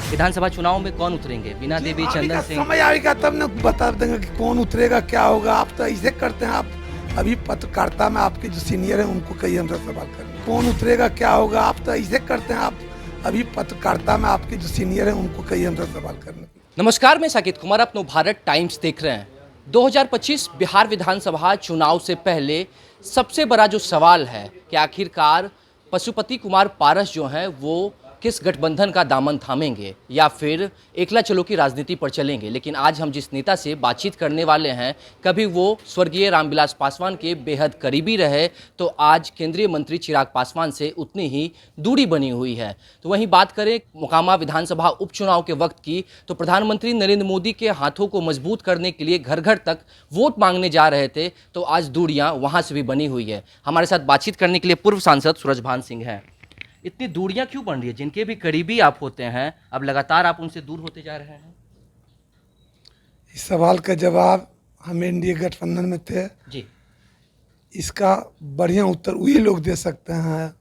विधानसभा चुनाव में कौन उतरेंगे? बीना देवी, चंदन सिंह। समय आएगा तब न बता देंगे कि कौन उतरेगा, क्या होगा। आप तो ऐसे करते हैं। आप अभी पत्रकारिता में आपके जो सीनियर हैं उनको कहिए हमसे सवाल करें, कौन उतरेगा, क्या होगा। आप तो ऐसे करते हैं। आप अभी पत्रकारिता में आपके जो सीनियर हैं उनको कहिए हमसे सवाल करने। नमस्कार, मैं साकेत कुमार, आप नवभारत टाइम्स देख रहे हैं। 2025 बिहार विधानसभा चुनाव से पहले सबसे बड़ा जो सवाल है कि आखिरकार पशुपति कुमार पारस जो हैं वो किस गठबंधन का दामन थामेंगे या फिर एकला चलो की राजनीति पर चलेंगे। लेकिन आज हम जिस नेता से बातचीत करने वाले हैं, कभी वो स्वर्गीय रामविलास पासवान के बेहद करीबी रहे तो आज केंद्रीय मंत्री चिराग पासवान से उतनी ही दूरी बनी हुई है। तो वहीं बात करें मोकामा विधानसभा उपचुनाव के वक्त की, तो प्रधानमंत्री नरेंद्र मोदी के हाथों को मजबूत करने के लिए घर घर तक वोट मांगने जा रहे थे, तो आज दूरियां वहां से भी बनी हुई है। हमारे साथ बातचीत करने के लिए पूर्व सांसद सूरजभान सिंह हैं। इतनी दूरियां क्यों बन रही है? जिनके भी करीबी आप होते हैं, अब लगातार आप उनसे दूर होते जा रहे हैं। इस सवाल का जवाब हम एनडीए गठबंधन में थे, जी, इसका बढ़िया उत्तर वही लोग दे सकते हैं।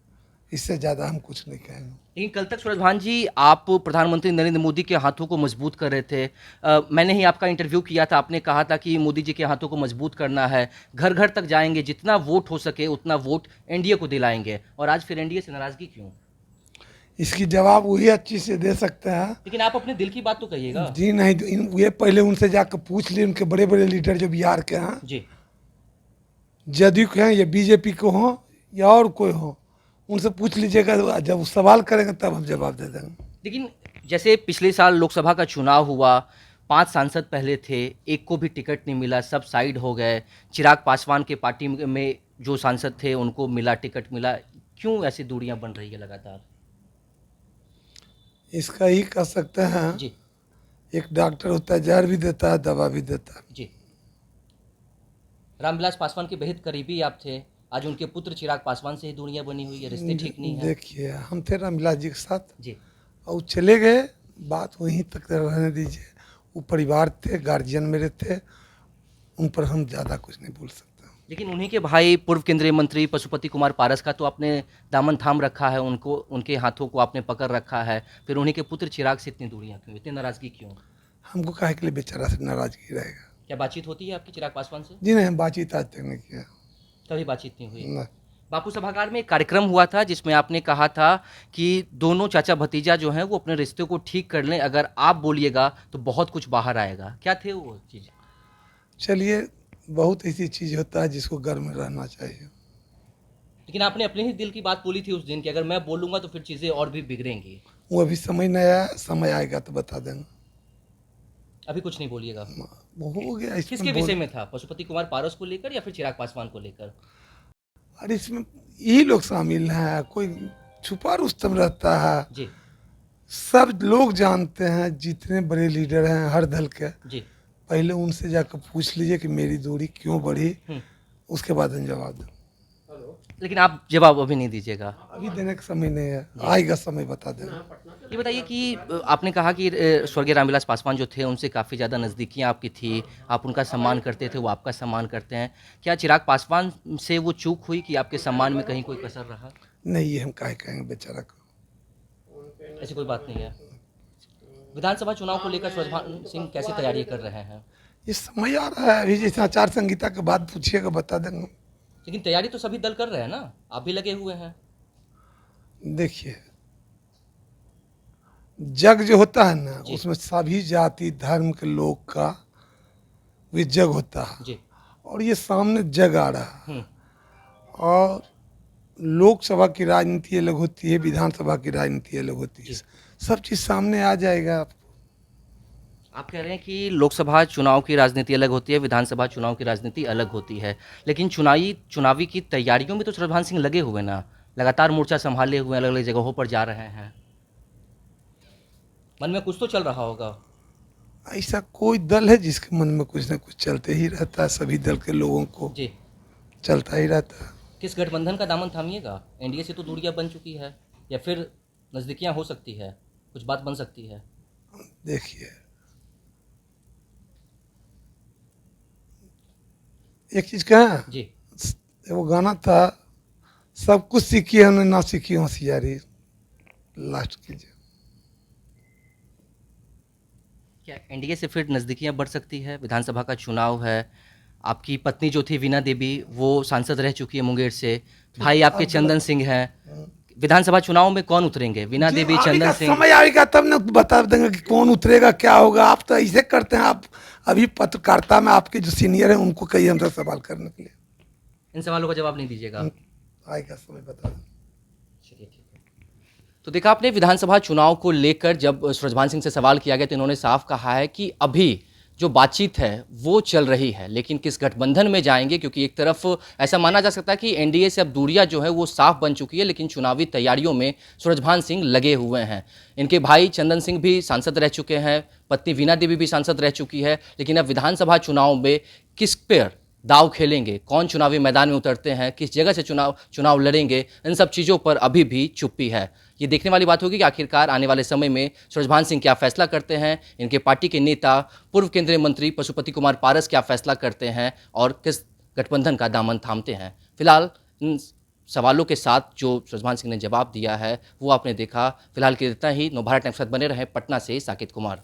इससे ज़्यादा हम कुछ नहीं कहेंगे। लेकिन कल तक सूरजभान जी आप प्रधानमंत्री नरेंद्र मोदी के हाथों को मजबूत कर रहे थे। मैंने ही आपका इंटरव्यू किया था, आपने कहा था कि मोदी जी के हाथों को मजबूत करना है, घर घर तक जाएंगे, जितना वोट हो सके उतना वोट एनडीए को दिलाएंगे। और आज फिर एनडीए से नाराजगी क्यों? इसकी जवाब वही अच्छी से दे सकते हैं। लेकिन आप अपने दिल की बात तो कहिएगा। जी नहीं, तो ये पहले उनसे जाकर पूछ लिए, उनके बड़े बड़े लीडर जो बिहार के हैं, जी, जदयू के हैं या बीजेपी को हों या और कोई हो, उनसे पूछ लीजिएगा। जब वो सवाल करेंगे तब हम जवाब दे देंगे। लेकिन जैसे पिछले साल लोकसभा का चुनाव हुआ, 5 सांसद पहले थे, एक को भी टिकट नहीं मिला, सब साइड हो गए। चिराग पासवान के पार्टी में जो सांसद थे उनको मिला, टिकट मिला। क्यों ऐसी दूरियां बन रही है लगातार? इसका ही कह सकते हैं, जी, एक डॉक्टर होता है, जहर भी देता है, दवा भी देता है। जी। रामविलास पासवान के बेहद करीबी आप थे, आज उनके पुत्र चिराग पासवान से ही दूरियां बनी हुई है, रिश्ते ठीक नहीं है। देखिए, हम थे रामविलास जी के साथ जी, और वो चले गए, बात वहीं तक रहने दीजिए। वो परिवार थे, गार्जियन मेरे थे, उन पर हम ज़्यादा कुछ नहीं बोल सकते। लेकिन उन्हीं के भाई पूर्व केंद्रीय मंत्री पशुपति कुमार पारस का तो आपने दामन थाम रखा है, उनको, उनके हाथों को आपने पकड़ रखा है। फिर उन्हीं के पुत्र चिराग से इतनी दूरियां क्यों, इतनी नाराजगी क्यों? हमको काहे के लिए बेचारा से नाराजगी रहेगा। क्या बातचीत होती है आपकी चिराग पासवान से? जी नहीं, हम बातचीत आज तक नहीं किया। कभी बातचीत नहीं हुई। न, बापू सभागार में एक कार्यक्रम हुआ था जिसमें आपने कहा था कि दोनों चाचा भतीजा जो हैं वो अपने रिश्ते को ठीक कर लें, अगर आप बोलिएगा तो बहुत कुछ बाहर आएगा। क्या थे वो चीज़? चलिए, बहुत ऐसी चीज़ होता है जिसको घर में रहना चाहिए। लेकिन आपने अपने ही दिल की बात बोली थी उस दिन कि अगर मैं बोलूंगा तो फिर चीज़ें और भी बिगड़ेंगी। वो अभी समय नहीं आया, समय आएगा तो बता देंगे। अभी कुछ नहीं बोलिएगा। वो हो गया इसमें किसके विषय में था? पशुपति कुमार पारस को लेकर या फिर चिराग पासवान को लेकर? और इसमें यही लोग शामिल हैं, कोई छुपा रुस्तम रहता है। जी, सब लोग जानते हैं, जितने बड़े लीडर हैं हर दल के, जी। पहले उनसे जाकर पूछ लीजिए कि मेरी दूरी क्यों बढ़ी, हम्म। उसके बाद हम जवाब दें। लेकिन आप जवाब अभी नहीं दीजिएगा। अभी देने का समय नहीं है, आएगा समय बता देंगे। ये बताइए कि आपने कहा कि स्वर्गीय रामविलास पासवान जो थे उनसे काफ़ी ज़्यादा नज़दीकियाँ आपकी थी, आप उनका सम्मान करते थे, वो आपका सम्मान करते हैं। क्या चिराग पासवान से वो चूक हुई कि आपके सम्मान में कहीं कोई कसर रहा? नहीं, ये हम काहे कहेंगे बेचारा को। ऐसी कोई बात नहीं है। विधानसभा चुनाव को लेकर सूरजभान सिंह कैसे तैयारी कर रहे हैं? ये समय आ रहा है, अभी जैसे आचार संहिता के बाद पूछिएगा बता देंगे। लेकिन तैयारी तो सभी दल कर रहे हैं ना, आप भी लगे हुए हैं। देखिए, जग जो होता है ना, जी, उसमें सभी जाति धर्म के लोग का भी जग होता है। जी। और ये सामने जग आ रहा है। हम्म। और लोकसभा की राजनीति अलग होती है, विधानसभा की राजनीति अलग होती है। जी। सब चीज़ सामने आ जाएगा आपको। आप कह रहे हैं कि लोकसभा चुनाव की राजनीति अलग होती है, विधानसभा चुनाव की राजनीति अलग होती है, लेकिन चुनावी की तैयारियों में तो सूरजभान सिंह लगे हुए ना, लगातार मोर्चा संभाले हुए अलग अलग जगहों पर जा रहे हैं। मन में कुछ तो चल रहा होगा। ऐसा कोई दल है जिसके मन में कुछ ना कुछ चलते ही रहता है, सभी दल के लोगों को जी। चलता ही रहता है। किस गठबंधन का दामन थामिएगा? एनडीए से तो दूरियां बन चुकी है, या फिर नज़दीकियां हो सकती है, कुछ बात बन सकती है। देखिए, एक चीज़ कहें, जी, वो गाना था, सब कुछ सीखी हमने ना सीखी होशियारी। लास्ट कीजिए। क्या एनडीए से फिर नज़दीकियां बढ़ सकती है? विधानसभा का चुनाव है, आपकी पत्नी जो थी वीणा देवी वो सांसद रह चुकी है मुंगेर से, भाई आपके आप चंदन सिंह हैं। विधानसभा चुनाव में कौन उतरेंगे? वीणा जी, देवी, आगे चंदन का सिंह। समय आएगा तब ना बता देंगे कि कौन उतरेगा क्या होगा। आप तो ऐसे करते हैं, आप अभी पत्रकारिता में आपके जो सीनियर हैं उनको कहिए हमसे सवाल करने के लिए। इन सवालों का जवाब नहीं दीजिएगा। आएगा समय बता दें। चलिए ठीक है। तो देखा आपने, विधानसभा चुनाव को लेकर जब सूरजभान सिंह से सवाल किया गया तो इन्होंने साफ कहा है कि अभी जो बातचीत है वो चल रही है, लेकिन किस गठबंधन में जाएंगे, क्योंकि एक तरफ ऐसा माना जा सकता है कि एनडीए से अब दूरियां जो है वो साफ बन चुकी है, लेकिन चुनावी तैयारियों में सूरजभान सिंह लगे हुए हैं। इनके भाई चंदन सिंह भी सांसद रह चुके हैं, पत्नी वीणा देवी भी सांसद रह चुकी है, लेकिन अब विधानसभा चुनाव में किस पर दाव खेलेंगे, कौन चुनावी मैदान में उतरते हैं, किस जगह से चुनाव लड़ेंगे, इन सब चीज़ों पर अभी भी चुप्पी है। ये देखने वाली बात होगी कि आखिरकार आने वाले समय में सूरजभान सिंह क्या फैसला करते हैं, इनके पार्टी के नेता पूर्व केंद्रीय मंत्री पशुपति कुमार पारस क्या फैसला करते हैं और किस गठबंधन का दामन थामते हैं। फिलहाल इन सवालों के साथ जो सूरजभान सिंह ने जवाब दिया है वो आपने देखा। फिलहाल के इतना ही। नवभारत टाइम्स के साथ बने रहें। पटना से साकेत कुमार।